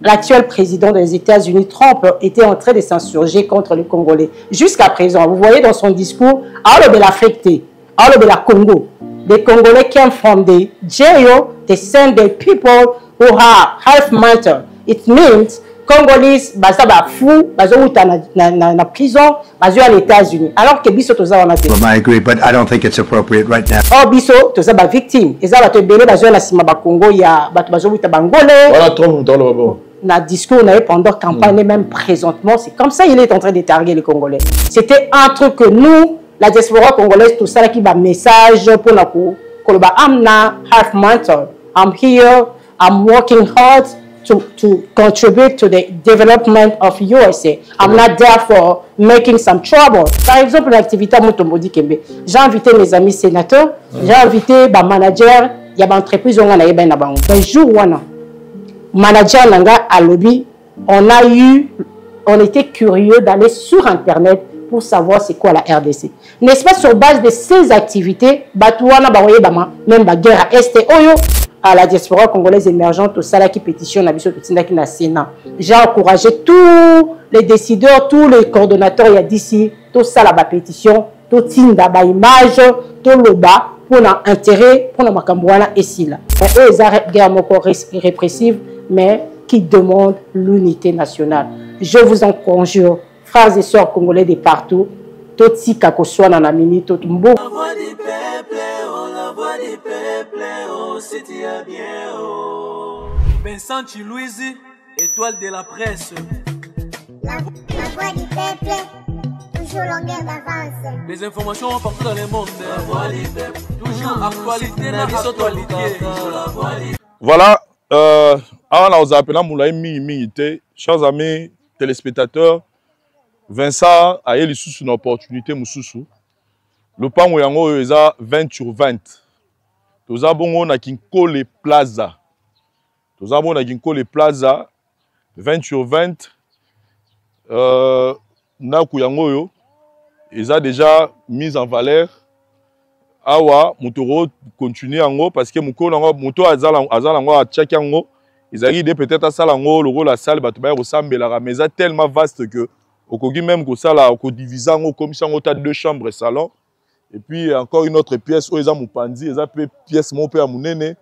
l'actuel président des États-Unis, Trump, était en train de s'insurger contre les Congolais. Jusqu'à présent, vous voyez dans son discours, all of l'Afrique, all of la Congo, the Congolais came from the jail, they send the people who are half mental. It means Congolese, baza ba fou, baza uta na prison, baza aux États-Unis. Alors que biso toza wana te. Well, I agree, but I don't think it's appropriate right now. Oh biso toza ba victime. Eza ba to belé baza na sima ba Congo ya bato baza uta bangolais. Voilà Trump dans le robot. Na discours na pendant campagne même présentement, c'est comme ça il est en train de targuer les Congolais. C'était un truc que nous, la diaspora congolaise, tout ça là qui va message pour la cour. I'm not half mental. I'm here. I'm working hard to contribute to the development of USA. I'm not there for making some trouble. Par exemple, l'activité à Motomodi Kembe, j'ai invité mes amis sénateurs, j'ai invité ma manager, il y a une entreprise où on a eu ben là-bas. Un jour où on a manager Nanga à lobby, on était curieux d'aller sur Internet pour savoir c'est quoi la RDC. N'est-ce pas sur base de ces activités, Batouana Baroye Bama, même la guerre à Est Oyo, à la diaspora congolaise émergente, au Sala qui pétitionne à Bissot qui na Sénat. J'ai encouragé tous les décideurs, tous les coordonnateurs, il y a d'ici, tout ça la pétition, tout tinda ba image, tout le bas, pour l'intérêt, pour la Makambouana et si là. Eux, ils ont guerre répressive, mais qui demande l'unité nationale. Je vous en conjure, frères et sœurs congolais de partout, tout si kakoswa na namini, tout mbo. La voix du peuple, oh, la voix du peuple, oh, c'est bien, oh. Vincent Chilouizi, étoile de la presse. La voix du peuple, toujours longueur d'avance. Les informations partout dans le monde. La voix du peuple, toujours actualité, la actualité. Voilà, on a appelé Moulaï Mingité, chers amis téléspectateurs. Vincent a eu une opportunité. Le pan où il y a 20 sur 20. Nous avons na Kinkole Plaza. Nous avons na Kinkole Plaza 20 sur 20. Na Kuyangoyo, ils ont déjà mis en valeur. Awa, Moutoro continue en haut parce que Mouto Azalango a tchèque en haut. Ils arrivent peut-être à Salango, le rôle la salle, Batouba ressemble à la maison tellement vaste que au Kogi même que ça là, au divisé en haut, comme ça on a 2 chambres et salon. Et puis encore une autre pièce où ils ont Moupandi, ils ont une pièce mon père Mounene.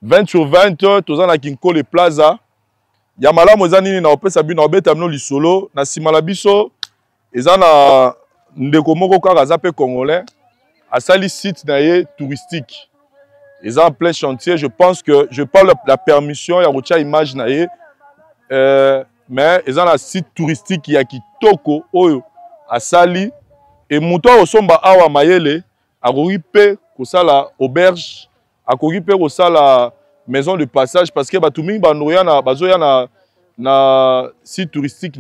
20 sur 20, tous en a Kinkole Plaza. Yamala Mozanini na opé sabi na obeta mno lisolo na simalabiso. Ils ont na ndeko moko kaka zape congolais. À sali site touristique. Ils ont en plein chantier. Je pense que je parle la permission, il y a une image mais ils ont un site touristique qui a Kitoko, Oyo, à Sali. Et Mouto Osomba Awa Mayele, à Roripe, la auberge, à Roripe, la maison de passage, parce que Batoumi, Banoya, na site touristique,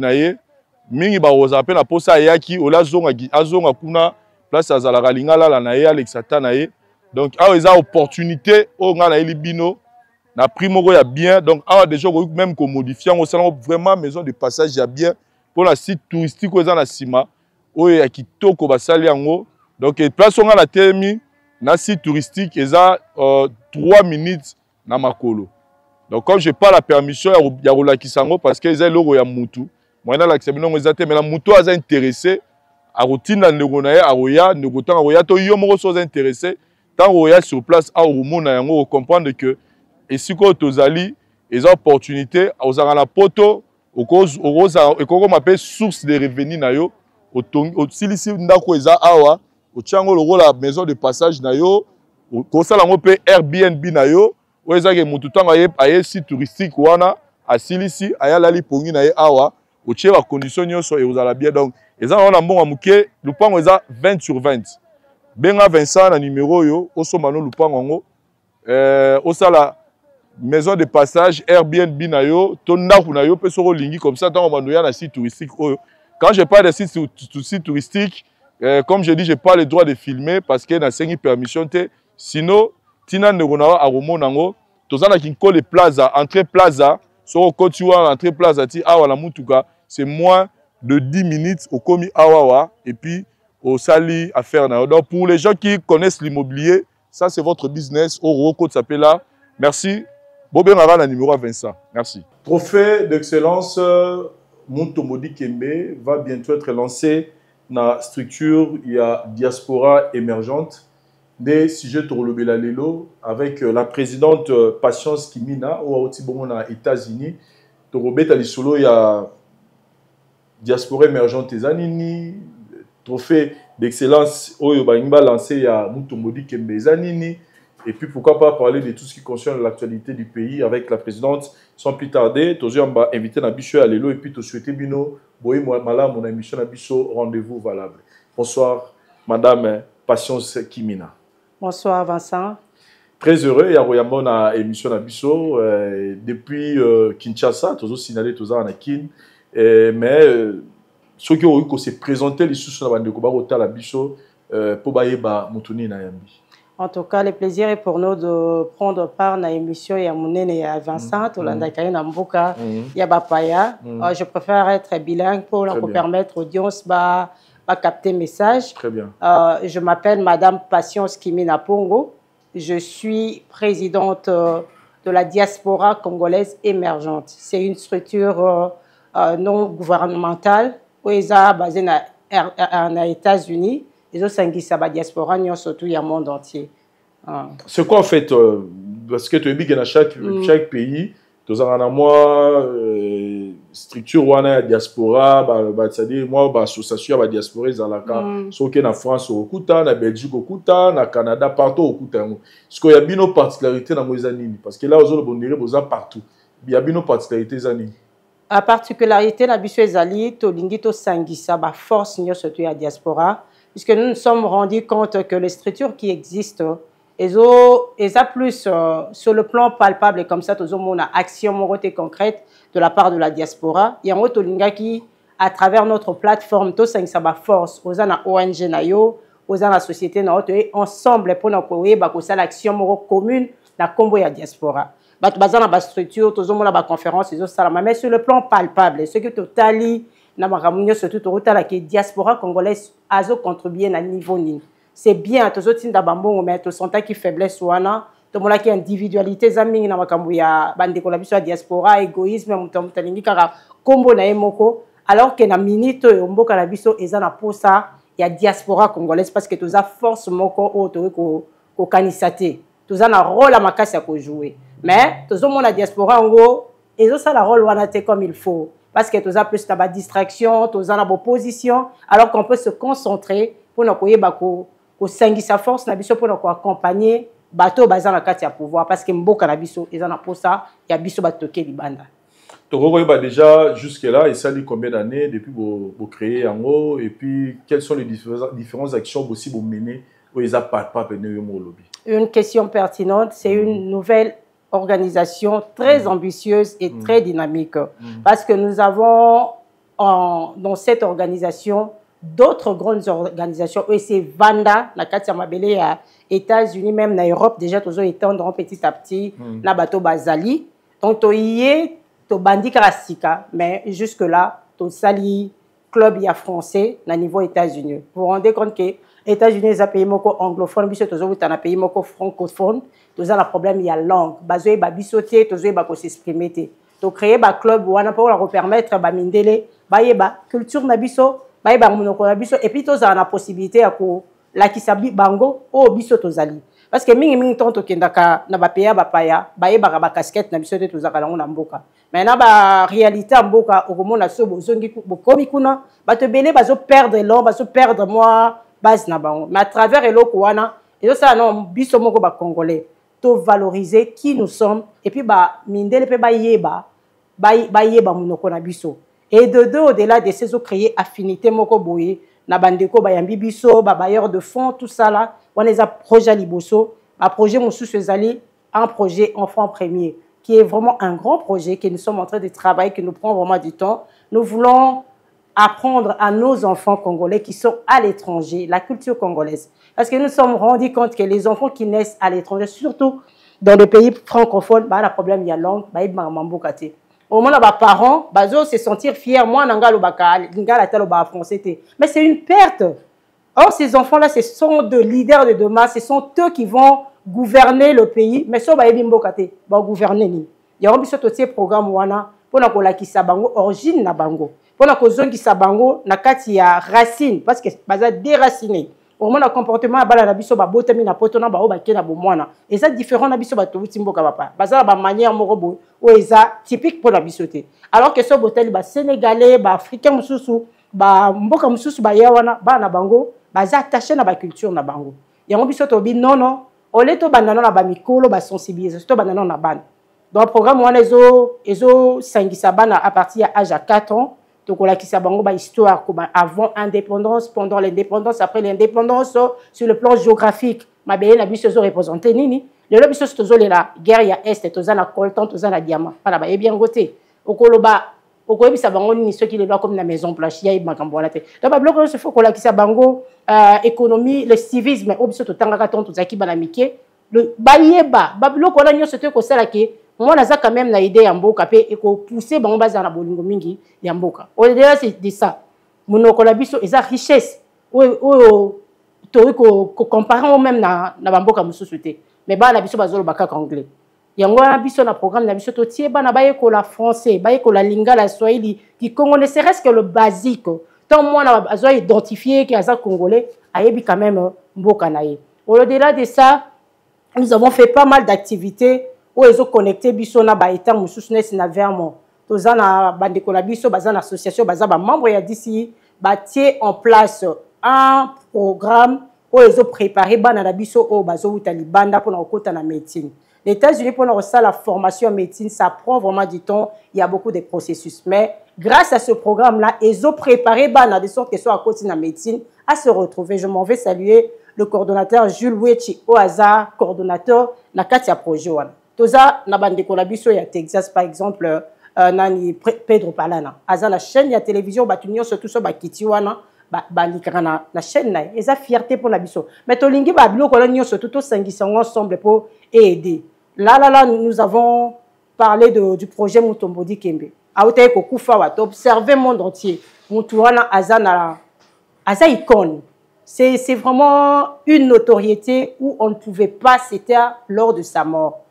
Mingi Barozape, na Posa Yaki, Ola Zonga Kuna, place à Zalaralinga, la Naye, Alexata Naye. Donc, il y a une opportunité, on a Elibino, na primo il y a bien. Donc, il y a des gens même qu'on modifie, on a vraiment maison de passage, il y a bien. Pour la site touristique, on a Sima, il y a Kitoko, Basali Yango. Donc, place on a la TMI, na site touristique, il y a 3 minutes na Makolo. Donc, quand je parle la permission, il y a Rola Kisango parce qu'il y a l'euro, il y a Moutou. Moi, il y a l'acceptation, mais la Moutou a intéressé. À routine, à Roya, Negotan, à Roya, to yomo sont intéressés. Tant Roya sur place, à Rumona, on comprendre que et si quoi tozali, ils ont opportunité, aux arana poto, au cause, et qu'on m'appelle source de revenus nayo, au silisi ndako eza awa, au tchango le la maison de passage nayo, au conseil on peut Airbnb nayo, où ils ont que mututan aye site touristique wana, à silisi, aya lali pongi naye awa, au tché la condition nyonso et aux ala bien donc. Et ça, on a bon à mouké, le pan on 20 sur 20. Benga Vincent, na numéro yo, au somano le pan ongo, au sala maison de passage, Airbnb na yo, ton naku na yo, peut se relingi comme ça, tant on va na site touristique. Quand je parle de site touristique, comme je dis, je n'ai pas le droit de filmer parce que na sengi permission te. Sinon, tina negonawa a romonango, tozana Kinkole Plaza, entrée Plaza, sur côté entrée Plaza ti awa la mutuka, c'est moins de 10 minutes au Komi Awawa et puis au Sali à faire. Donc pour les gens qui connaissent l'immobilier, ça c'est votre business. Au Roko de Sapela. Merci. Bobengara na numéro 25. Merci. Trophée d'excellence Montomodi Kembe va bientôt être lancé dans la structure. Il y a Diaspora émergente. Des sujets Torolobela Lelo avec la présidente Patience Kimina aux États-Unis. Torobeta Lisolo, il y a Diaspora émergente Zanini. Trophée d'excellence Oyo Baimba lancé, il y a Montomodi Kembe Zanini. Et puis, pourquoi pas parler de tout ce qui concerne l'actualité du pays avec la présidente. Sans plus tarder, Tozo va inviter Nabicho à l'élo et puis te souhaiter Bino, Boé Mala, mon émission Nabicho, rendez-vous valable. Bonsoir, Madame Patience Kimina. Bonsoir, Vincent. Très heureux, il y a Royamon à l'émission Nabicho depuis Kinshasa, Tozo signalé Tozo Anakin. Mais ceux qui ont eu se présenter les sous-sous de Kobarota Nabicho pour Baïba Moutoni Nayambi. En tout cas, le plaisir est pour nous de prendre part à l'émission. Il y a Mounene et Vincent, je préfère être bilingue pour leur permettre l'audience de capter le message. Très bien. Je m'appelle Madame Patience Kimina Pongo. Je suis présidente de la diaspora congolaise émergente. C'est une structure non gouvernementale où ils sont basés aux États-Unis. Ils ont la diaspora, surtout dans le monde entier. C'est quoi en fait parce que tu es dans chaque pays, tu as une structure ou une diaspora, c'est-à-dire moi, l'association de la diaspora, c'est en France, en Belgique, au Canada, partout. Est-ce qu'il y a une particularité dans les années? Parce que là, vous avez partout. Il y a une particularité dans les années. La particularité, la bichouezali, to lingito sangisa, force surtout la diaspora. Puisque nous nous sommes rendus compte que les structures qui existent, elles ont plus sur le plan palpable et comme ça, nous avons une action concrète de la part de la diaspora. Il y a un autre qui, à travers notre plateforme, tout ça force, aux ONG, aux la société, ensemble pour nous l'action commune dans le combo de la diaspora. Nous avons une structure, nous avons une conférence, mais sur le plan palpable, ce qui est totalement surtout la diaspora congolaise a contribué à niveau ni. C'est bien, tous autres mais tous sont qui faiblesse ouana, tout le monde qui individualité zaming na makambuya bande collaboration diaspora égoïsme mutalingi kara kombo na emoko alors que na minute mboka na biso ezana posa ya diaspora congolaise parce que tous a force moko auto ko kanisate tous a un rôle à makasi à jouer mais tous mon la diaspora en gros ezo ça la rôle wana te comme il faut. Parce que tu as plus de distraction, tu as une position, alors qu'on peut se concentrer pour nous sa force, pour nous accompagner, bateau basé dans la pouvoir. Parce que mboka na biso, ils en pour ça, il y a biso batoké libanda. Tu as déjà jusque-là, et ça dit combien d'années depuis que vous créez en haut, et puis quelles sont les différentes actions aussi vous menez où ils n'ont pas venu au lobby? Une question pertinente, c'est une nouvelle organisation très ambitieuse et très dynamique. Parce que nous avons dans cette organisation d'autres grandes organisations. Et c'est Vanda, la Katia Mabele à États-Unis, même en Europe, déjà, tous étendront petit à petit, na bateau Bazali. Donc, tu y es, tu bandi Karasika, mais jusque-là, tu sali club ya français na niveau États-Unis. Vous vous rendez compte que États-Unis, c'est un pays anglophone, mais c'est un pays francophone. Tous a un problème, il y a langue. Bazoé ba bisoté, tous ba ko s'exprimer. To créer ba club ou pour leur permettre ba mindele, ba yeba culture na biso, ba yeba monoko na biso et puis tous a la possibilité à ko la kisabi bango o biso tozali. Parce que mingi tonto kendaka na ba paya ba paya, ba yeba ba casquette na biso tous a kalango na mboka. Mais na ba réalité mboka au komona so bozongi bo komi kuna, ba te belé bazo perdre l'homme, bazo perdre moi base na bango. Mais à travers eloko wana, et ça non biso moko ba congolais. Valoriser qui nous sommes et puis mindele pe yeba monoko na biso et de deux au-delà de ces autres créer affinité moko boye na bandeko bayambi biso bailleurs de fonds tout ça là on les a projet liboso un projet mosusu ezali un projet enfant premier qui est vraiment un grand projet que nous sommes en train de travailler qui nous prend vraiment du temps. Nous voulons apprendre à nos enfants congolais qui sont à l'étranger la culture congolaise. Parce que nous nous sommes rendus compte que les enfants qui naissent à l'étranger, surtout dans les pays francophones, le problème il y a langue, au moment où les parents se sentir fiers, moi, mais c'est une perte. Or, ces enfants-là, ce sont des leaders de demain, ce sont eux qui vont gouverner le pays mais so ba yebi mboka te ba gouverner ni yango biso to tie programme wana pona ko lakisa bango origine na bango pona ko zongisa bango na kati ya racine parce que baza déraciné au moins le comportement bala na biso ba botami na poto na ba o ba kena bo mwana et ça différent na biso ba to mboka papa baza ba manière moko bo o eza typique pour la biso te alors que so botali ba sénégalais ba africain mususu ba mboka mususu ba yawana ba na bango baza attaché na ba culture na bango yango biso to bi non ole to bandana na ba mikolo ba sensibiliser to bandana na bana donc programme wana ezo sangisa bana à partir à âge à 4 ans donc on a qui bango ba histoire comme avant indépendance pendant l'indépendance après l'indépendance sur le plan géographique ma belle na biso zo représenter nini le biso tozo la guerre ya est toza na coltan toza na diamant pana ba bien côté okoloba okoyebisa bango nini ceux qui les doit comme na maison blanche ya makambo wana te donc ba bloc se faut qu'on la qui bango économie le civisme obiso to tangaka ton tozaki bana mike le bayeba ba bloc wana nyo c'était ko sala ke moi naza quand même na idée ya mboka pe et ko pousser bango baza na bolingo mingi ya mboka au-delà c'est de ça monoko la biso eza richesse o to ko comparer même na mboka mususu te mais ba na biso bazolo bakaka anglais yango na biso na programme na biso to tie bana baye ko la français baye ko la lingala swahili qui congolais c'est reste que le basique tant moi na azo identifier qui aza congolais ayebi quand même mboka na ye au-delà de ça nous avons fait pas mal d'activités où ils ont connecté biso na ba état mususu na vermo toza na bandeko na biso baza na association baza ba membre ya d'ici ba tie en place un programme où ils ont préparé bana na biso o bazo utali banda pour na okota na médecine. Les États-Unis pour la formation en médecine ça prend vraiment du temps, il y a beaucoup de processus mais grâce à ce programme là ils ont préparé bana de sorte que soit à côté na médecine à se retrouver. Je m'en vais saluer le coordonnateur Jules Wechi au hasard coordonnateur na katia projet wana. Toza na bandeko na biso ya Texas par exemple nani Pedro Palana aza la chaîne ya télévision batunyo surtout so bakiti wana ba likana na chaîne na eza fierté pour la biso mais to lingi ba biloko la nyo surtout to sangisa ensemble pour aider là nous avons parlé du projet Mutombodi Kembe aotaye ko kufa wa observer monde entier mutu wana aza icône c'est vraiment une notoriété où on ne pouvait pas se taire lors de sa mort.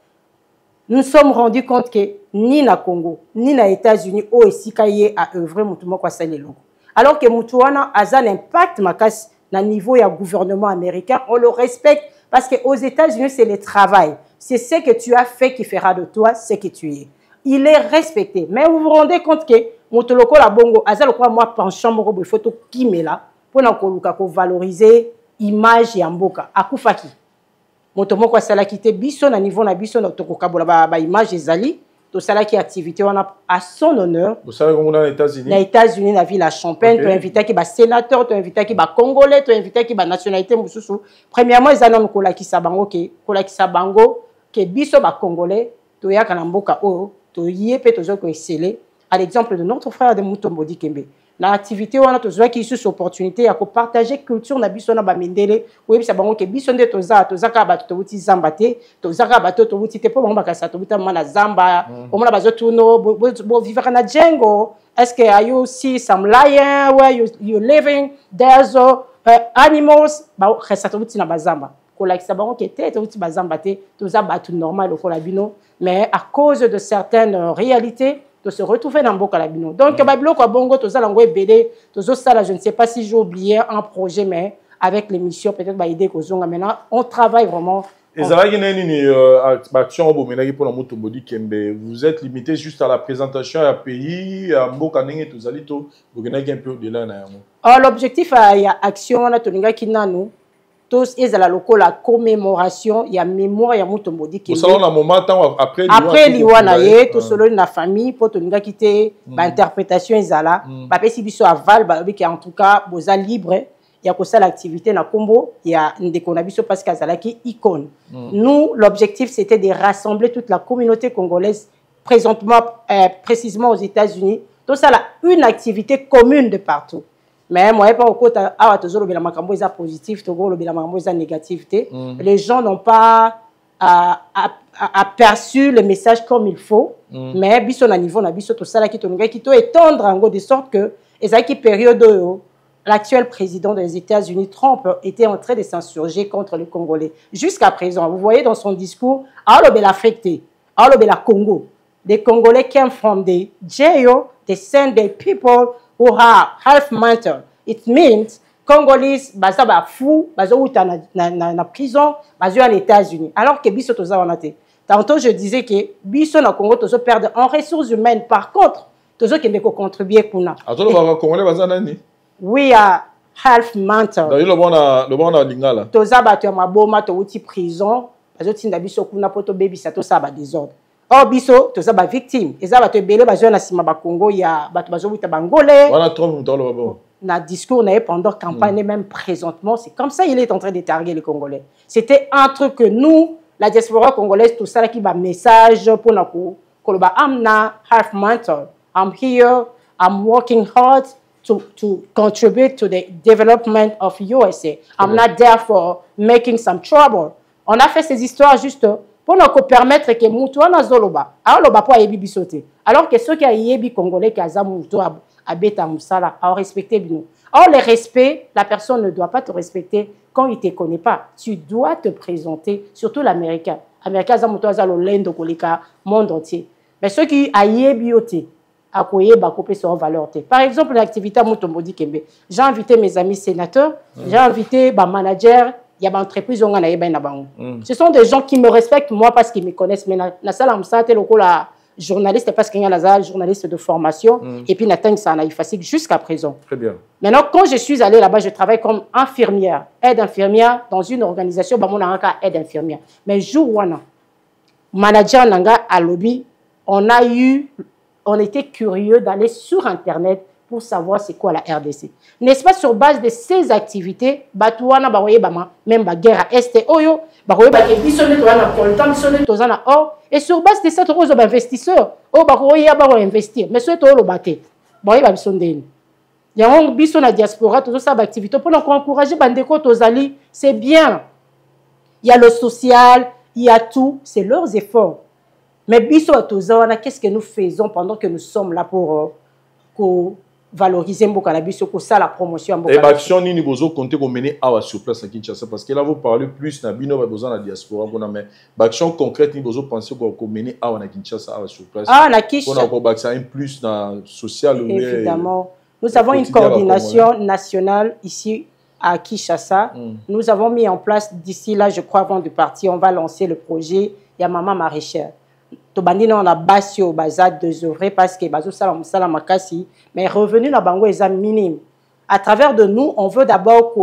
Nous sommes rendus compte que ni na Congo, ni na États-Unis, au Esikaye a œuvré mutumo kwa sale logo. Alors que mutuana a un impact makas na niveau ya gouvernement américain, on le respecte parce que aux États-Unis c'est le travail, c'est ce que tu as fait qui fera de toi ce que tu es. Il est respecté. Mais vous vous rendez compte que mutoloko la bongo azalo kwa moi penchant moko bo photo kimela pour na koluka ko valoriser image ya mboka akufaki. Moto moko asala kité biso na niveau na biso na tokokabola ba image ezali to sala ki activité wana à son honneur. Vous savez comment dans les États-Unis? Na États-Unis na ville à Champagne, okay. Tu invité ki ba sénateur, tu invité ki ba congolais, tu invité ki ba nationalité mususu. Premièrement ezana nkola ki sabango ke biso ba congolais to yaka na mboka o to yé to zo ko exceller à l'exemple de notre frère de Mutombodi Kembe. L'activité wana tozwa ki sous opportunité ya ko partager culture na biso na ba mindele oui ça bango ke biso nde tozaka ba to buti zamba te tozaka ba to buti te po bango bakasa to buta mana zamba o mona bazotuno bo vivre na django est-ce que are you see some lion where you living there's animals ba khasa to buti na bazamba ko la kisa bango ke te to buti bazamba te toza ba tout normal ko la bino mais à cause de certaines réalités de se retrouver dans Mboka Labino. Donc, Babilo Bongo, tous les BD, tous ça, je ne sais pas si j'ai oublié un projet, mais avec l'émission, peut-être, idée que maintenant, on travaille vraiment. Et ça va y avoir une action pour la Mutombodi Kembe. Vous êtes limité juste à la présentation à pays, à Mboka Nenge, tous les autres, vous avez un peu au-delà. L'objectif, il y a action, on a tout le monde tous ils la loco la commémoration il y a mémoire ya Mutombodi Kembe. Au salon un moment après liwana ye to solo na famille pour toninga quitter ba interprétation ezala ba pesi biso aval ba bi en tout cas boza libre ya ko sala activité na Kombo ya ndeko na biso parce qu'azala ki icône. Nous l'objectif c'était de rassembler toute la communauté congolaise présentement précisément aux États-Unis tout ça une activité commune de partout. Mais moi, pas au côté à toujours le makambo est positif, toujours le makambo est négatif. Les gens n'ont pas aperçu le message comme il faut. Mais biso na niveau na biso tout ça là qui to étendre en gros de sorte que ezaki période l'actuel président des États-Unis, Trump, était en train de s'insurger contre les Congolais. Jusqu'à présent, vous voyez dans son discours, l'Afrique, la Congo. The Congolais came from the jail, they send the people who are half mental. It means Congolese, baza ba fou, baza ou na prison, baza aux États-Unis. Alors que biso toza wanate. Tantôt je disais que biso na Congo tozo perdre en ressources humaines. Par contre, tozo qui ne contribuer kuna. Attends, le Congolais baza nani? We are half mental. D'ailleurs le bon na lingala. Toza ba to maboma to uti prison, bazo tinda biso kuna poto baby sa to sa ba désordre. Or biso toza ba victime. Eza ba to belé bazo na sima ba Congo ya ba to bazo uta bangolais. Voilà Trump mutalo babo. Na discours na pendant campagne et même présentement, c'est comme ça il est en train de targuer les Congolais. C'était un truc que nous, la diaspora congolaise, tout ça qui va message pour nous. I'm not half mental. I'm here. I'm working hard to contribute to the development of USA. I'm not there for making some trouble. On a fait ces histoires juste pour nous permettre que Moutoua na zoloba. Alors loba pour yebi bisote. Alors que ceux qui a yebi congolais qui a zamoutoua abeta musala, alors respecter nous. Or le respect, la personne ne doit pas te respecter quand il ne te connaît pas. Tu dois te présenter, surtout l'américain. Américain zamoutoua zalo lendo kolika monde entier. Mais ceux qui a yebi ote à quoi ba couper sur valeur. Par exemple, l'activité à Moutombodi Kembe. J'ai invité mes amis sénateurs, j'ai invité ma manager, il y a une entreprise ce sont des gens qui me respectent moi parce qu'ils me connaissent. Mais la salle en santé la journaliste parce qu'il y a la journaliste de formation et puis n'atteint ça na facile jusqu'à présent. Très bien. Maintenant quand je suis allée là-bas, je travaille comme infirmière, aide infirmière dans une organisation bah mon aide infirmière. Mais jour wana manager nanga à lobby, on était curieux d'aller sur internet pour savoir c'est quoi la RDC. N'est-ce pas sur base de ces activités, Batouana baroye bama, même ba guerre à Est Oyo, baroye ba bisonne toana pour le temps bisonne tozana or et sur base de cette rose investisseurs, oh baroye ya baro investir, mais ce to lo baté. Baroye ba bisonne deni. Ya on bisonne diaspora tout ça activité pour encourager bandeko tozali, c'est bien. Il y a le social, il y a tout, c'est leurs efforts. Mais biso tozana, qu'est-ce que nous faisons pendant que nous sommes là pour valoriser Mbokanabiso pour ça la promotion. Et l'action ni bozo compter qu'on mener à sur place à Kinshasa parce que là vous parlez plus na bino besoin la diaspora pour mais l'action concrète ni bozo penser qu'on mener à Kinshasa à sur place. Ah na Kinshasa. On a pas un plus na social. Évidemment. Nous avons une coordination nationale ici à Kinshasa. Nous avons mis en place d'ici là, je crois avant de partir, on va lancer le projet Yamama Maraîchère. Tobandina on a basé au bazar de œuvrer parce que bazo sala makasi mais revenu na bango est minime. À travers de nous, on veut d'abord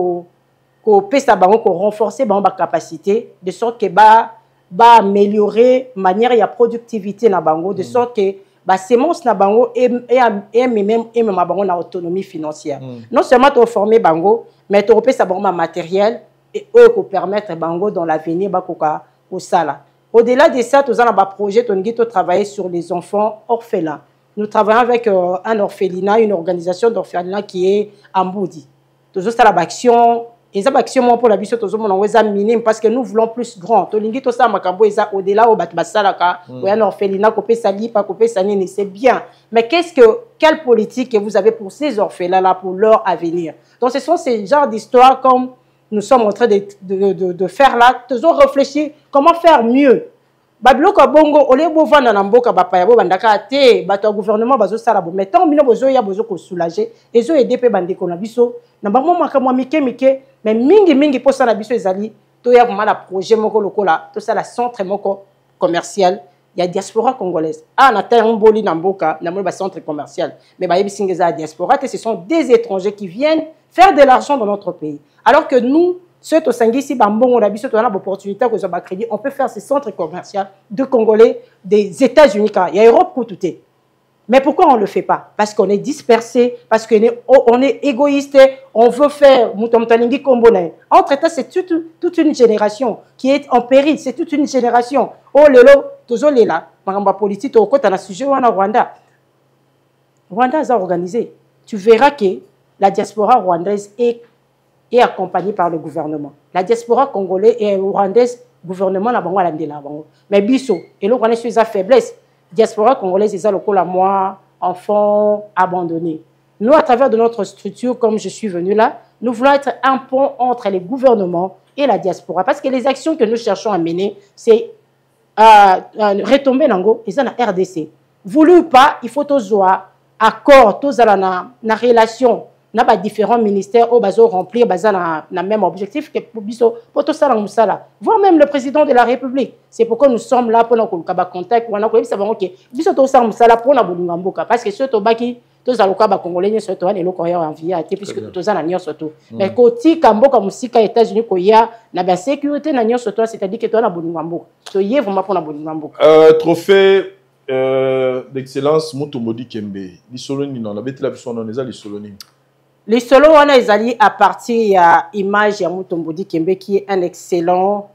qu'on pèse bango qu'on renforcer bango ba capacité de sorte que ba améliorer manière ya productivité na bango de sorte que ba semence na bango et même bango na autonomie financière. Non seulement to former bango mais to pèse bango matériel et eux ko permettre bango dans l'avenir ba ko sala. Au-delà de ça, nous avons un projet qui travaille sur les enfants orphelins. Nous travaillons avec un orphelinat, une organisation d'orphelinat qui est à Mboudi. Nous avons une action, et cette action pour la vie, nous avons une minime parce que nous voulons plus grand. Au-delà, un orphelinat, c'est bien. Mais quelle politique que vous avez pour ces orphelins-là, pour leur avenir? Donc, ce sont ces genres d'histoires comme nous sommes en train de faire là, toujours réfléchir comment faire mieux. Babiloko bongo ole bo vanda na mboka bapaya bo bandaka te bato gouvernement bazo sala bo mettons bino bozo ya bozo ko soulager ezo aider pe bandeko na biso na bango makamwa mike mais mingi posa na biso ezali to ya kuma na projet moko lokola to sala centre moko commercial ya diaspora congolaise na terre mboli na mboka na mo ba centre commercial mais ba yebisingeza diaspora ce sont des étrangers qui viennent faire de l'argent dans notre pays alors que nous ceux qui sont ici, on a l'opportunité de crédit. On peut faire ces centres commerciaux de Congolais des États-Unis. Il y a Europe pour tout. Mais pourquoi on ne le fait pas? Parce qu'on est dispersé, parce qu'on est égoïste, on veut faire Moutomtalingi Kombone. Entre-temps, c'est toute une génération qui est en péril. C'est toute une génération. Oh, lelo, toujours là. Maramba politique, au côté, on a sujet au Rwanda. Rwanda a organisé. Tu verras que la diaspora rwandaise est accompagné par le gouvernement. La diaspora congolaise et rwandaise, gouvernement n'a pas de la mais biso, et le Rwandais est sa faiblesse. Diaspora congolaise, c'est ça le coup la moi, enfant abandonné. Nous, à travers de notre structure, comme je suis venu là, nous voulons être un pont entre les gouvernements et la diaspora. Parce que les actions que nous cherchons à mener, c'est retomber dans la RDC. Voulu ou pas, il faut tous accord, tous la relation. Nous avons différents ministères où ils remplir le même objectif que pour tout ça. Voire même le président de la République. C'est pourquoi nous sommes là pour nous contact. Parce que surtout, tous les Congolais ne sont pas enviés, puisque tous les surtout. Mais quand Kamboka Musika États-Unis, il y a la sécurité, c'est-à-dire que tu as un bon trophée d'excellence Mutombo Dikembe. L'Isoloni, on a bêté la personne, on a l'Isoloni. L'Isolo, on a allé à partir de l'image de Mutombo Dikembe, qui est un excellent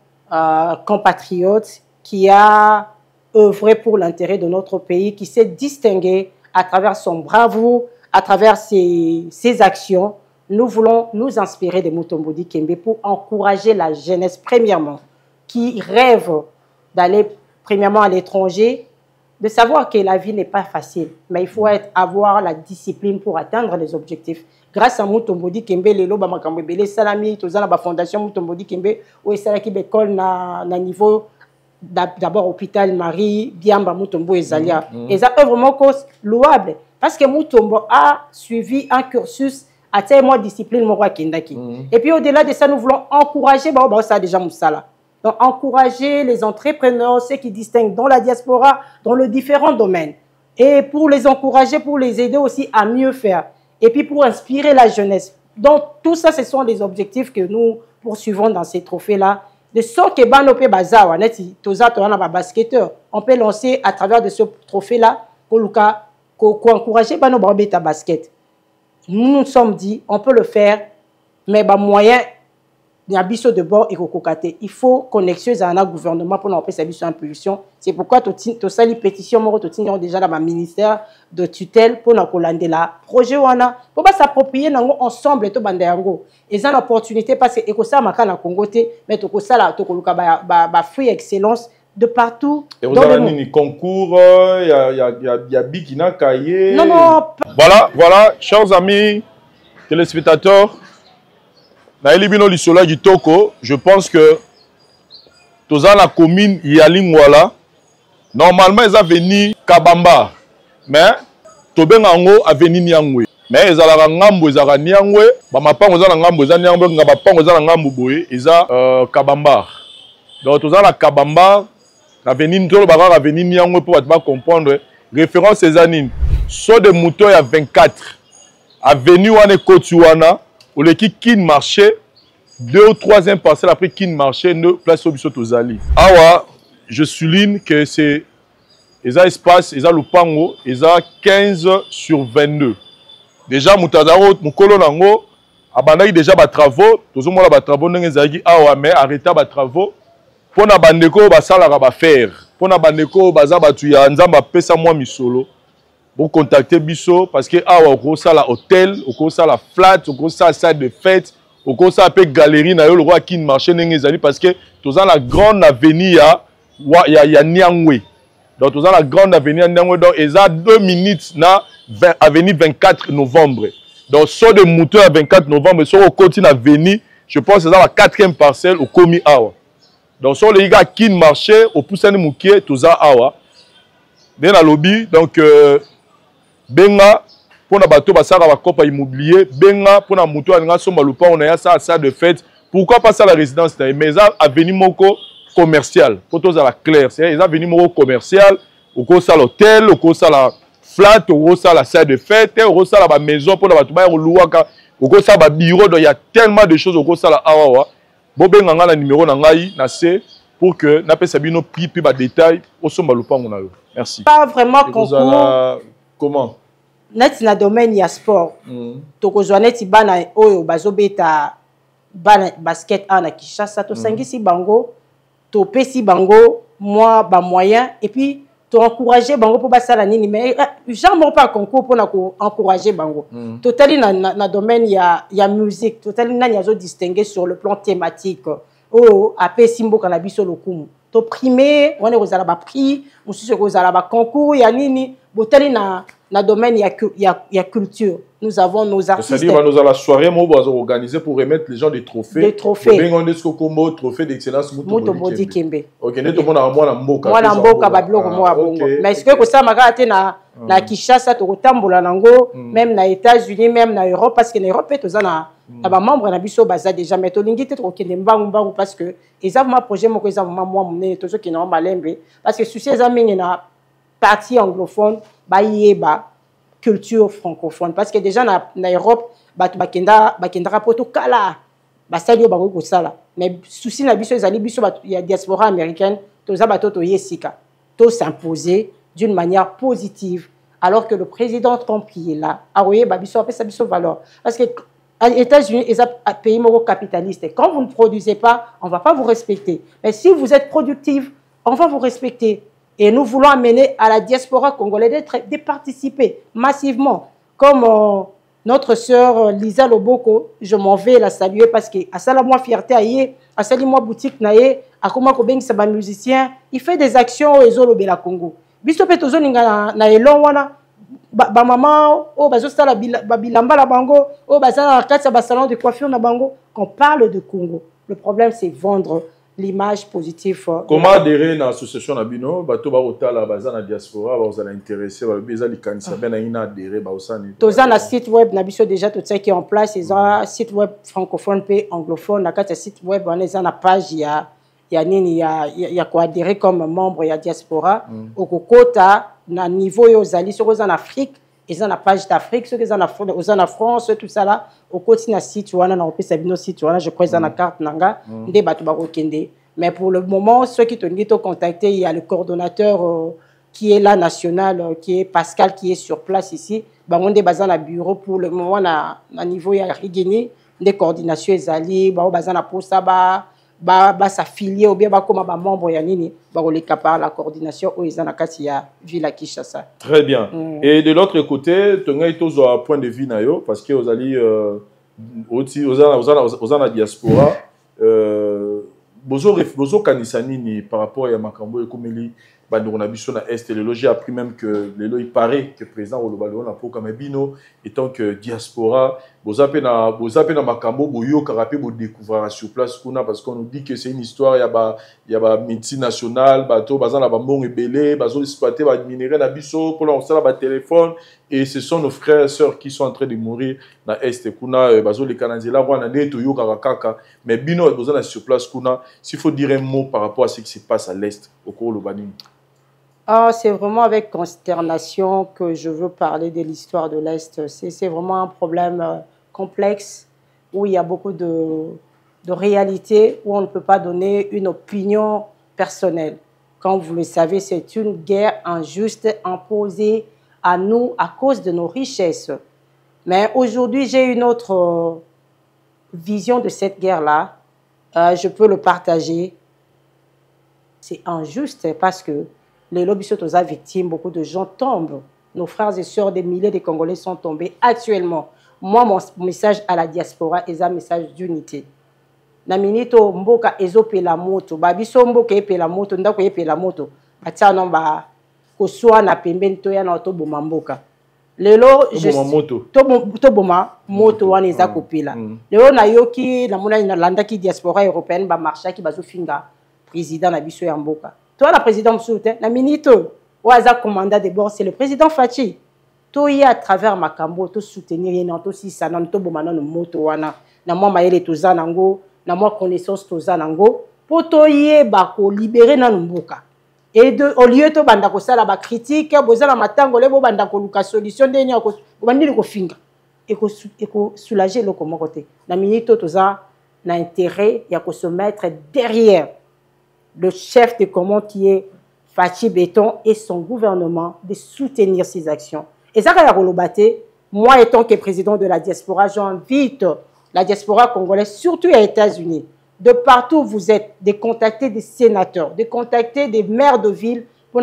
compatriote, qui a œuvré pour l'intérêt de notre pays, qui s'est distingué à travers son bravoure, à travers ses actions. Nous voulons nous inspirer de Mutombo Dikembe pour encourager la jeunesse, premièrement, qui rêve d'aller premièrement à l'étranger, de savoir que la vie n'est pas facile, mais il faut avoir la discipline pour atteindre les objectifs. Grâce à Mutombo Dikembe, les loba makambebele salami, tous la fondation Mutombo Dikembe, où est salaki l'école na niveau d'abord hôpital Marie Biamba Mutombo Ezalia. Et ça est vraiment cause louable parce que Mutombo a suivi un cursus à tellement discipline Moroa Kendaki. Et puis au-delà de ça, nous voulons encourager, ça déjà Moussala. Donc encourager les entrepreneurs, ceux qui distinguent dans la diaspora, dans les différents domaines. Et pour les encourager, pour les aider aussi à mieux faire. Et puis pour inspirer la jeunesse. Donc tout ça, ce sont les objectifs que nous poursuivons dans ces trophées-là. De sorte que Banope Bazawa, basketteur, on peut lancer à travers de ce trophée-là pour encourager Banope à basket. Nous nous sommes dit, on peut le faire, mais moyen il y a biso de bord et kokokate. Il faut connexion à un gouvernement pour empêcher sa biso impulsion. C'est pourquoi tout ça les pétitions moro tout déjà dans le ministère de tutelle pour nous collander là. Projet wana pour pas s'approprier nango ensemble to bande yango. Et ça l'opportunité parce que ekosa makana Congo te mais to kosala to koluka ba fruit excellence de partout. Et vous avez un concours, il y a Bikina Kaye. Non. Voilà, chers amis téléspectateurs. Je pense que tous la commune Yalingwala, normalement ils ont venu Kabamba, mais Tobengango a venu Nyangwe. Mais ils ont ngambo, ils ont Nyangwe, Bamapang ils ont ngambo, ils ont Nyangwe, Ngabapang ils ont ngambo boye, ils ont Kabamba. Donc tous la Kabamba, a venu Ntolo Baga a venu Nyangwe pour comprendre. Référence ces années. Soit de moutons il y a 24. Avenue Wane Kotuana. Ou l'équipe qui marchait, 2 ou 3e parcelle après qui marchait, ne place au biso tozali. Awa, je souligne que c'est les espace, les lupango, les 15 sur 22. Déjà, Moutadaro, Moukolo Nango, abandonné déjà des travaux, tous les travaux n'engagent awa mais arrêter des travaux. Pour na bandeko basala ba faire. Pour na bandeko baza batu ya nzamba pesa moi misolo. Pour contacter biso parce que au ça la hôtel, au ça la flat, au ça salle de fête, au ça peu galerie na yo le roi qui marché n'engezali parce que tous la grande avenue ya Nyangwe. Donc tous la grande avenue Nyangwe donc ils a 2 minutes na avenue 24 novembre. Donc sur de moteur à 24 novembre sur au continent avenue, je pense c'est la 4e parcelle au Komi Awa. Donc sur les gars qui marché au Poussani Mouké tous Awa. Dans la lobby donc benga pour na bateau basara ba copa immobilier benga pour na moto alinga somba lupa on a ça de fête pourquoi pas ça la résidence mais ça avenue moko commercial pour tous à la claire c'est ça avenue moko commercial au ko ça l'hôtel au ko ça la flat au ko ça la salle de fête au ko ça la maison pour na bato ba louaka au ko ça ba bureau donc il y a tellement de choses au ko ça la awa bo benga ngala numéro na ngai na C pour que na pesa bino prix ba détail au somba lupa on a yo merci pas vraiment concours. Comment? Net na domaine ya sport. Tokozwa neti bana oyo bazobeta bana basket na Kinshasa to sangisi bango to pesi bango moi ba moyen et puis to encourager bango pour basala nini mais jamais pas concours pour na ko encourager bango. Totali na domaine ya musique, totali na yazo distinguer sur le plan thématique. Oh apesi mboka na biso lokumu. To primé, on est aux ba prix, on se aux ba concours ya nini botali na domaine ya culture. Nous avons nos artistes. C'est-à-dire, nous avons la soirée, nous allons organiser pour remettre les gens des trophées. Des trophées. Trophée d'excellence. Motobodi Kembe. Ok, nous avons moi la mboka. Moi la mboka, babiloko moi bongo. Mais est-ce que ça m'a raté na Kinshasa, tokotambola nango, même na États-Unis, même na Europe, parce que na Europe, tous na ba membre na biso baza déjà mais tolingi te kokende mbangu parce que ils ont ma projet moko ils ont moi mon tous qui n'ont malembe parce que souci za mingi na partie anglophone ba yeba culture francophone parce que déjà na Europe bakenda poto kala basali bango ko sala mais souci na biso ezali biso ya diaspora américaine toza bato yesika to s'imposer d'une manière positive alors que le président Trump qui est là a oyeba biso après sa biso valeur parce que les États-Unis, ils ont un pays capitaliste. Quand vous ne produisez pas, on ne va pas vous respecter. Mais si vous êtes productif, on va vous respecter. Et nous voulons amener à la diaspora congolaise de participer massivement. Comme notre sœur Lisa Loboko, je m'en vais la saluer parce que à ça moi fierté à ça moi boutique naie, à comment Kobeng c'est un musicien, il fait des actions aux Zolobela Congo. Biso petozo ninga na elon wana. Ba maman oh bazo sala bilamba la bango oh bazana kati ba salon de coiffure na bango qu'on parle de Congo. Le problème c'est vendre l'image positive. Comment adhérer à l'association Nabino bato ba otala bazana diaspora ba ozala intéressé ba beza likanisa ben ina adhérer ba osani. Tozana site web na biso déjà tout ça qui est en place, ils ont un site web francophone et anglophone, na kati site web on est en page il y a quoi adhérer comme membre, il y a diaspora. Au Kokota, na niveau yozali, ceux qui sont en Afrique, ils ont la page d'Afrique, ceux qui sont en France, tout ça là. Au côté na site, on a un site, je crois qu'ils ont la carte nanga, des bateaux barokende. Mais pour le moment, ceux qui t'ont contacté, il y a le coordonnateur qui est là national, qui est Pascal, qui est sur place ici. On est basé dans le bureau pour le moment, na niveau il y a Rigini, des coordinations ezali, basé na Posaba. S'affilier ou bien comme membre ya nini ba par la coordination ou ils en akati ya ville à Kinshasa. Très bien. Et de l'autre côté, tongai tozo un point de vue na yo parce que aux ali aux ana diaspora bozo kanisa nini par rapport à makambo ekomeli bandeko na biso na est le logis a pris même que il paraît que président Olobalo na poka mabino étant que diaspora bozape na makambo boyo karape bo découvrir sur place kuna parce qu'on nous dit que c'est une histoire ya ba multinationale bato bazana ba mbongo ebele bazo exploiter ba minerais na biso pour on sala ba téléphone et ce sont nos frères et sœurs qui sont en train de mourir na est kuna bazo les kanazela wana neto yo kaka mais bino bozana sur place kuna s'il faut dire un mot par rapport à ce qui se passe à l'est au cours Lobani. C'est vraiment avec consternation que je veux parler de l'histoire de l'Est. C'est vraiment un problème complexe où il y a beaucoup de réalités, où on ne peut pas donner une opinion personnelle. Comme vous le savez, c'est une guerre injuste imposée à nous à cause de nos richesses. Mais aujourd'hui, j'ai une autre vision de cette guerre-là. Je peux le partager. C'est injuste parce que les lobbies sont aux victimes, beaucoup de gens tombent. Nos frères et sœurs, des milliers de Congolais sont tombés actuellement. Moi, mon message à la diaspora est un message d'unité. Naminito mboka ezope la moto, babiso mboka epe la moto, ndako epe la moto. Batia non ba koswa na pembeni to ya na to boma mboka. Lelo je to boma moto wana eza kopela. Lelo na yoki na mona na landa ki diaspora européenne ba marcha ki bazo finga président na biso ya mboka. Toi, la présidente Soute, la minute où Aza commandant de bord, c'est le président Fachi. Toi, à travers Makambo, tu soutenir, tu si ça, tu bomana no moto wana, na moi maïle toza nango, na moi connaissance toza nango, pour toi bako libérer na mboka. Et de au lieu de banda ko sala ba critique, bozala matango le bo banda ko luka solution de nya ko bandi ko finga. Et ko soulager le comment côté. La minute toza na intérêt ya ko se mettre derrière le chef de commande qui est Fachi Béton et son gouvernement de soutenir ses actions. Et ça, moi, étant que président de la diaspora, j'invite la diaspora congolaise, surtout aux États-Unis, de partout où vous êtes, de contacter des sénateurs, de contacter des maires de ville pour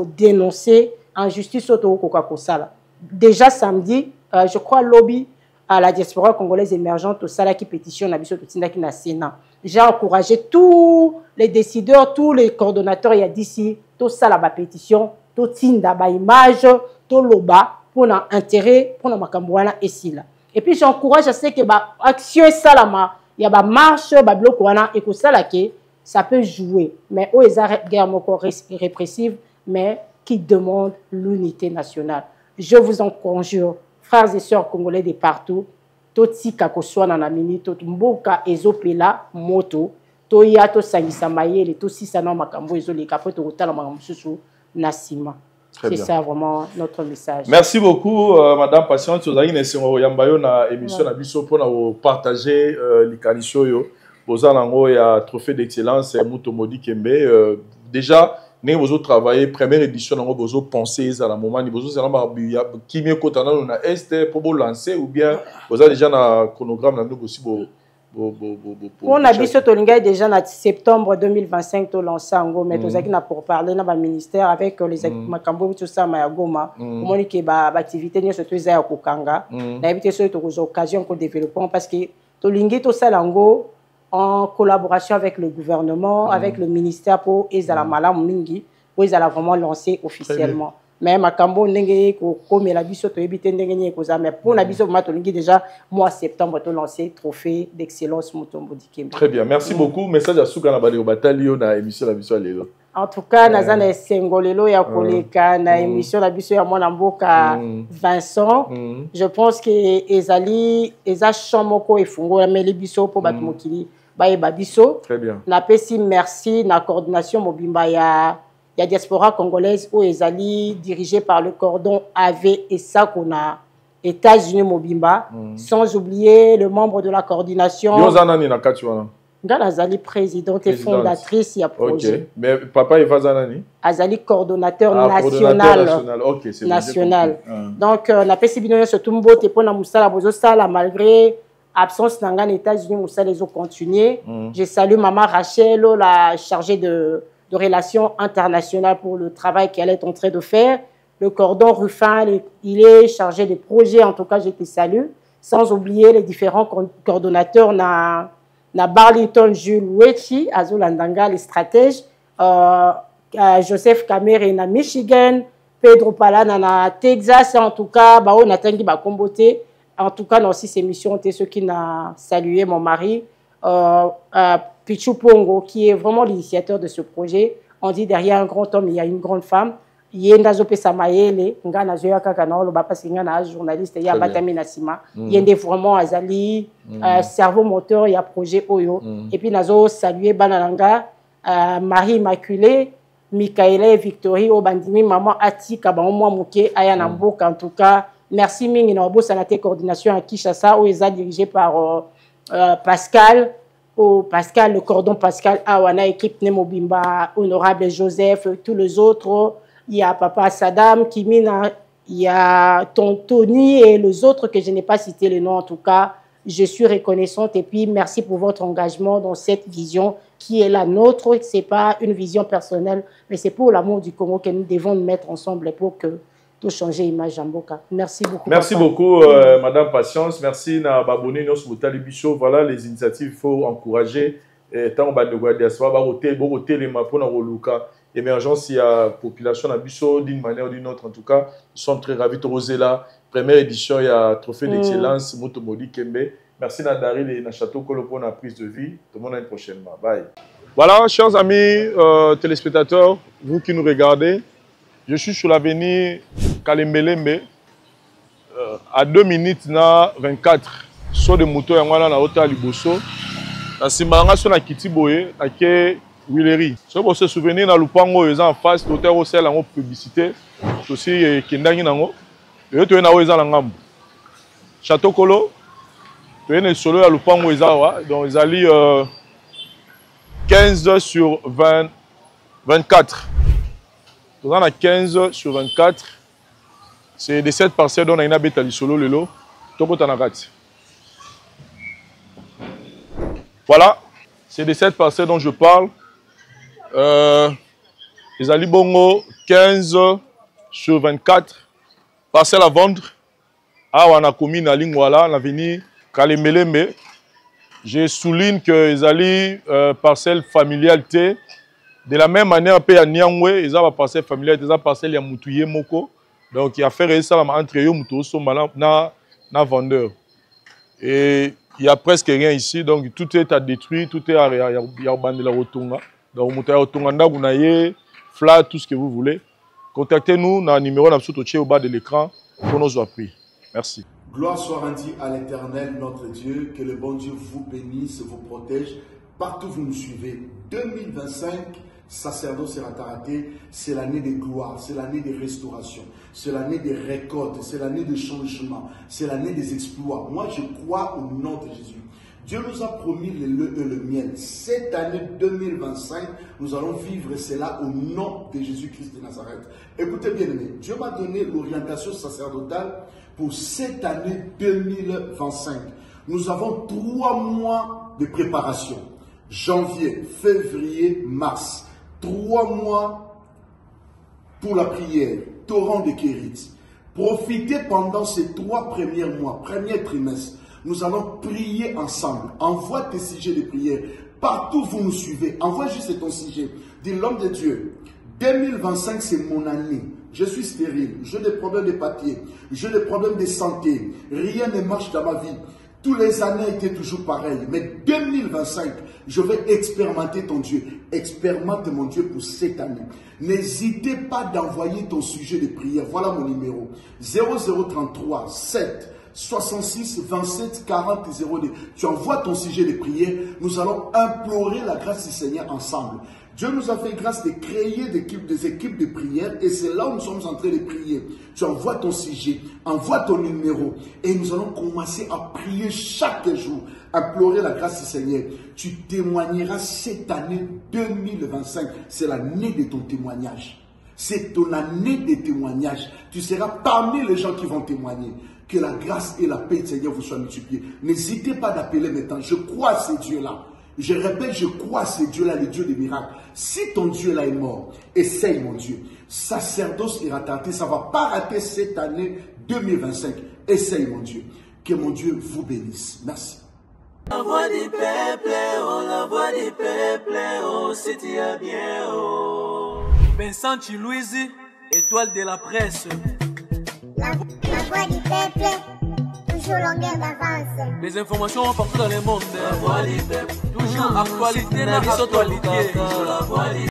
dénoncer injustice au Coca-Cola. Déjà samedi, je crois, lobby à la diaspora congolaise émergente au Sala qui pétitionne à Bissot Tindaki na Sénat. J'ai encouragé tous les décideurs, tous les coordonnateurs d'ici, tout ça la pétition totinda ba image to loba pour un intérêt pour na makambo wana esila. Et puis j'encourage à ce que ba action salama il y a ba marche ba bloc wana et que ça là que ça peut jouer mais aux guerre moko répressive mais qui demande l'unité nationale. Je vous en conjure, frères et sœurs congolais de partout, totika koswana na mini to mboka ezopela moto to ya to sangisa mayele to sisa na makambo ezoleka po to kotala makambo susu na sima. C'est ça vraiment notre message. Merci beaucoup madame Patience ozali na sengo yambayo na émission na biso pona partager likalisho yo bozala ngo ya trophée d'excellence Muto Modi Kembe déjà nous avons travaillé première édition, nous avons pensé à la moment où nous avons qui mieux qu'autant na est pour lancer ou bien vous avez déjà un chronogramme nous aussi on a vu ce tolinga déjà en septembre 2025 to lancé en go mais tous qui na pour parler na ba ministère avec les makambo tout ça ma goma comment ni que ba activité ni surtout za ko kanga na éviter ce to occasion ko développement parce que tolinga to ça lango en collaboration avec le gouvernement, avec le ministère pour Ezala Mingi, pour Ezala vraiment lancé officiellement. Mais Makambo ndenge comme la biso to ebité ndenge koza mais pour la biso matolingi déjà mois septembre to lancé trophée d'excellence Muto Modi Kembe. Très bien, merci beaucoup. Message à Souka na bali batalio na émission la biso lelo. En tout cas, nazana sengolelo ya koleka na émission la biso ya mwana mboka Vincent. Je pense que ezali eza chamoko efungo ya meli biso po bat mokili. Très bien. Na pesi merci na coordination mobimba ya diaspora congolaise où ezali dirigé par le cordon AV et ça qu'on a États-Unis mobimba sans oublier le membre de la coordination Yozanani na katuana. Ngana azali présidente et fondatrice ya projet. OK. Mais papa il va zanani azali coordonnateur national. OK, c'est national. Donc na pesi bino surtout mbote pona musala bozo sala malgré absence dans les États-Unis, où ça les ont continué. Je salue Maman Rachel, la chargée de relations internationales pour le travail qu'elle est en train de faire. Le cordon Ruffin, il est chargé de projets, en tout cas, je te salue. Sans oublier les différents coordonnateurs, na Barlington Jules Wechi, Azolandanga, les stratèges, Joseph Kamere na Michigan, Pedro Palana na Texas, en tout cas, on a tangi ba komboté. En tout cas, dans ces émissions, c'est ceux qui n'a salué mon mari, Pichu Pongo, qui est vraiment l'initiateur de ce projet. On dit derrière un grand homme, il y a une grande femme. Il y a Ndazope Samaele, Ngana Zoya Kakana, parce qu'il y a un journaliste, il y a Batami Nassima. Il y a vraiment Azali, cerveau moteur, il y a projet Oyo. Et puis, Nazo salué Banalanga, Marie Immaculée, Michaela et Victorie, Obandimi, Maman Ati, Kabaomo Mouké, Ayanambok, en tout cas. Merci Mingi Norbo Sanate Coordination à Kinshasa où ils sont dirigés par Pascal, Pascal, le cordon Pascal, Awana, équipe Nemobimba, Honorable Joseph, tous les autres. Il y a Papa Saddam, Kimina, il y a Tony et les autres que je n'ai pas cité les noms en tout cas. Je suis reconnaissante et puis merci pour votre engagement dans cette vision qui est la nôtre. Ce n'est pas une vision personnelle, mais c'est pour l'amour du Congo que nous devons nous mettre ensemble pour que changer l'image en Boka. Merci beaucoup. Merci beaucoup, Madame Patience. Merci na babone nos Boutali Bicho. Voilà les initiatives, il faut encourager. Tant que de diaspora, les mapons na Roluka, émergence il y a population na Bicho d'une manière ou d'une autre. En tout cas, nous sommes très ravis de Rosela. Première édition, il y a trophée d'excellence Muto Modi Kembe. Merci Nadaril et Nachato Kolo pour la prise de vie. Tout le monde à une prochaine. Bye. Voilà, chers amis téléspectateurs, vous qui nous regardez. Je suis sur l'avenue Kalembelembe, à 2 minutes na 24. Sur de moto yangwana na hôtel Liboso. Na simanga so na Kitiboye, na ke Willery. Si vous se souvenez na lupango eza en face hôtel Rosel en publicité. Aussi kindangi nango. Yo to na eza na ngambu. Château Kolo. To ene solo ya lupango eza wa. Donc ezali 15 sur 24. On a 15 sur 24. C'est de cette parcelle dont on a une bête à l'isolo lelo. Voilà. C'est de cette parcelle dont je parle. Les alibongo 15 sur 24. Parcelle à vendre. Ah, on a commis na Lingwala, l'avenue Kalembelembe. Je souligne que les ali parcelle familialité. De la même manière, il y a Niangwe, ils ont passé familial, ils ont passé les Moutouye Moko. Donc, il y a fait ça entre eux, Moutouye, na vendeur. Et il n'y a presque rien ici, donc tout est à détruire, tout est à bandé la rotonga. Donc, Moutouye Rotonga, Gounaye, Flat, tout ce que vous voulez. Contactez-nous dans le numéro au bas de l'écran pour nous appuyer. Merci. Gloire soit rendue à l'Éternel, notre Dieu, que le bon Dieu vous bénisse, vous protège. Partout où vous nous suivez, 2025, sacerdoce et rataraté, c'est l'année de gloire, c'est l'année de restauration, c'est l'année des récoltes, c'est l'année de changement, c'est l'année des exploits. Moi, je crois au nom de Jésus. Dieu nous a promis le lait et le miel. Cette année 2025, nous allons vivre cela au nom de Jésus-Christ de Nazareth. Écoutez bien, Dieu m'a donné l'orientation sacerdotale pour cette année 2025. Nous avons 3 mois de préparation. Janvier, février, mars. 3 mois pour la prière, torrent de Kérit. Profitez pendant ces 3 premiers mois, premier trimestre. Nous allons prier ensemble. Envoie tes sujets de prière. Partout où vous nous suivez, envoie juste ton sujet. Dis l'homme de Dieu, 2025 c'est mon année. Je suis stérile, j'ai des problèmes de papier, j'ai des problèmes de santé. Rien ne marche dans ma vie. Tous les années étaient toujours pareilles. Mais 2025, je vais expérimenter ton Dieu. Expérimente mon Dieu pour cette année. N'hésitez pas d'envoyer ton sujet de prière. Voilà mon numéro. 0033 7 66 27 40 02. Tu envoies ton sujet de prière. Nous allons implorer la grâce du Seigneur ensemble. Dieu nous a fait grâce de créer des équipes de prière et c'est là où nous sommes en train de prier. Tu envoies ton sujet, envoie ton numéro et nous allons commencer à prier chaque jour, implorer la grâce du Seigneur. Tu témoigneras cette année 2025. C'est l'année de ton témoignage. C'est ton année de témoignage. Tu seras parmi les gens qui vont témoigner. Que la grâce et la paix du Seigneur vous soient multipliées. N'hésitez pas d'appeler maintenant. Je crois à ces dieux-là. Je répète, je crois à ces dieux-là, les dieux des miracles. Si ton Dieu-là est mort, essaye mon Dieu. Sacerdoce et rattraté, ça ne va pas rater cette année 2025. Essaye mon Dieu. Que mon Dieu vous bénisse. Merci. La voix du peuple, oh, la voix du peuple, oh, c'est bien, oh. Vincent Chilouise, étoile de la presse. La voix du peuple, toujours longueur d'avance. Les informations partout dans le monde. La voix du peuple, toujours actualité, la actualité. La voix du